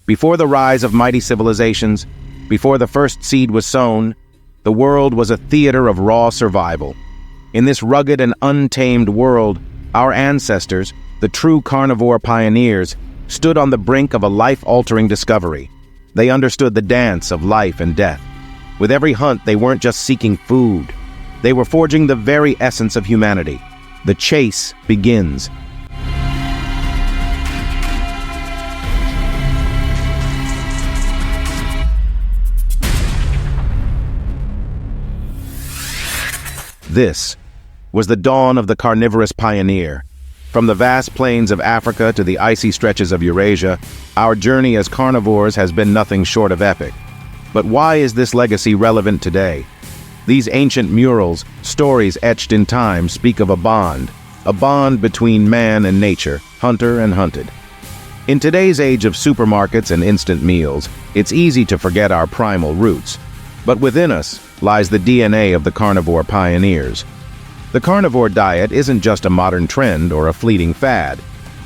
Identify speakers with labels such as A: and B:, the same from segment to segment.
A: Before the rise of mighty civilizations, before the first seed was sown, the world was a theater of raw survival. In this rugged and untamed world, our ancestors, the true carnivore pioneers, stood on the brink of a life-altering discovery. They understood the dance of life and death. With every hunt, they weren't just seeking food. They were forging the very essence of humanity. The chase begins. This was the dawn of the carnivorous pioneer. From the vast plains of Africa to the icy stretches of Eurasia, our journey as carnivores has been nothing short of epic. But why is this legacy relevant today? These ancient murals, stories etched in time, speak of a bond between man and nature, hunter and hunted. In today's age of supermarkets and instant meals, it's easy to forget our primal roots. But within us lies the DNA of the carnivore pioneers. The carnivore diet isn't just a modern trend or a fleeting fad.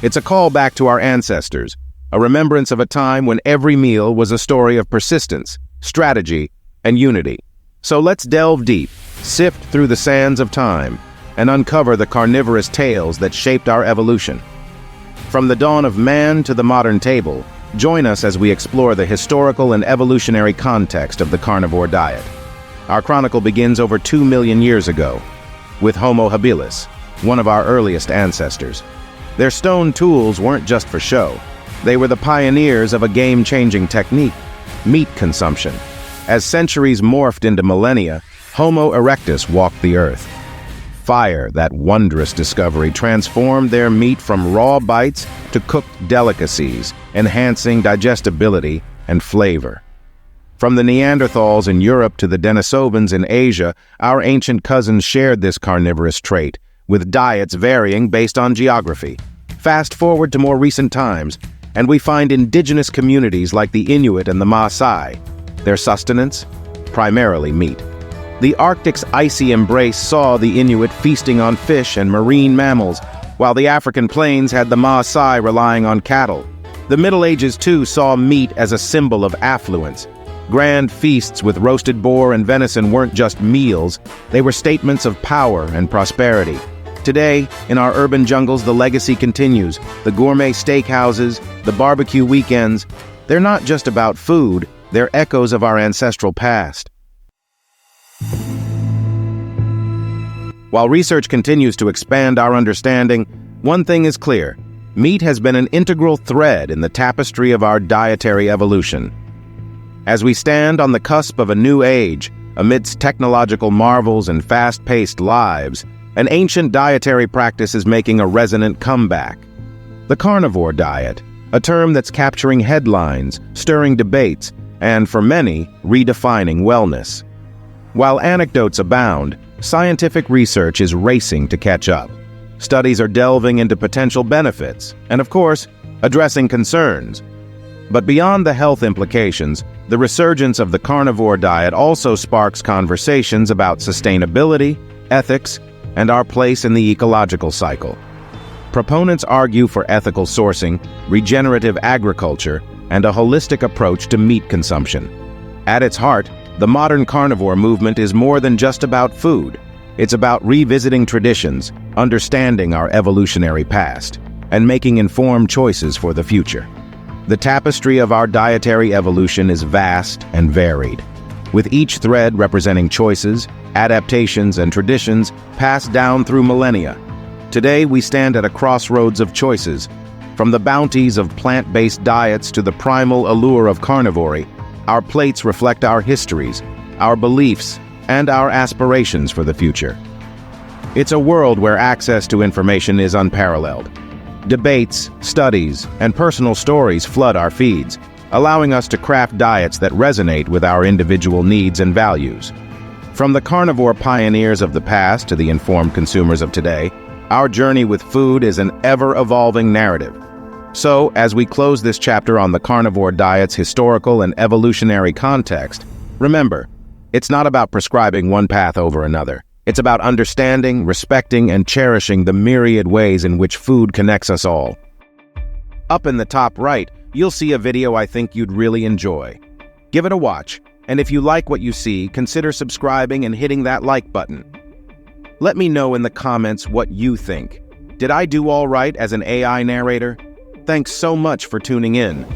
A: It's a call back to our ancestors, a remembrance of a time when every meal was a story of persistence, strategy, and unity. So let's delve deep, sift through the sands of time, and uncover the carnivorous tales that shaped our evolution. From the dawn of man to the modern table, join us as we explore the historical and evolutionary context of the carnivore diet. Our chronicle begins over 2 million years ago, with Homo habilis, one of our earliest ancestors. Their stone tools weren't just for show. They were the pioneers of a game-changing technique, meat consumption. As centuries morphed into millennia, Homo erectus walked the earth. Fire, that wondrous discovery, transformed their meat from raw bites to cooked delicacies, enhancing digestibility and flavor. From the Neanderthals in Europe to the Denisovans in Asia, our ancient cousins shared this carnivorous trait, with diets varying based on geography. Fast forward to more recent times, and we find indigenous communities like the Inuit and the Maasai. Their sustenance? Primarily meat. The Arctic's icy embrace saw the Inuit feasting on fish and marine mammals, while the African plains had the Maasai relying on cattle. The Middle Ages, too, saw meat as a symbol of affluence. Grand feasts with roasted boar and venison weren't just meals, they were statements of power and prosperity. Today, in our urban jungles, the legacy continues. The gourmet steakhouses, the barbecue weekends, they're not just about food, they're echoes of our ancestral past. While research continues to expand our understanding, one thing is clear: meat has been an integral thread in the tapestry of our dietary evolution. As we stand on the cusp of a new age, amidst technological marvels and fast-paced lives, an ancient dietary practice is making a resonant comeback. The carnivore diet, a term that's capturing headlines, stirring debates, and for many, redefining wellness. While anecdotes abound, scientific research is racing to catch up. Studies are delving into potential benefits, and of course, addressing concerns. But beyond the health implications, the resurgence of the carnivore diet also sparks conversations about sustainability, ethics, and our place in the ecological cycle. Proponents argue for ethical sourcing, regenerative agriculture, and a holistic approach to meat consumption. At its heart, the modern carnivore movement is more than just about food. It's about revisiting traditions, understanding our evolutionary past, and making informed choices for the future. The tapestry of our dietary evolution is vast and varied, with each thread representing choices, adaptations, and traditions passed down through millennia. Today, we stand at a crossroads of choices. From the bounties of plant-based diets to the primal allure of carnivory, our plates reflect our histories, our beliefs, and our aspirations for the future. It's a world where access to information is unparalleled. Debates, studies, and personal stories flood our feeds, allowing us to craft diets that resonate with our individual needs and values. From the carnivore pioneers of the past to the informed consumers of today, our journey with food is an ever-evolving narrative. So, as we close this chapter on the carnivore diet's historical and evolutionary context, remember, it's not about prescribing one path over another. It's about understanding, respecting, and cherishing the myriad ways in which food connects us all. Up in the top right, you'll see a video I think you'd really enjoy. Give it a watch, and if you like what you see, consider subscribing and hitting that like button. Let me know in the comments what you think. Did I do all right as an AI narrator? Thanks so much for tuning in.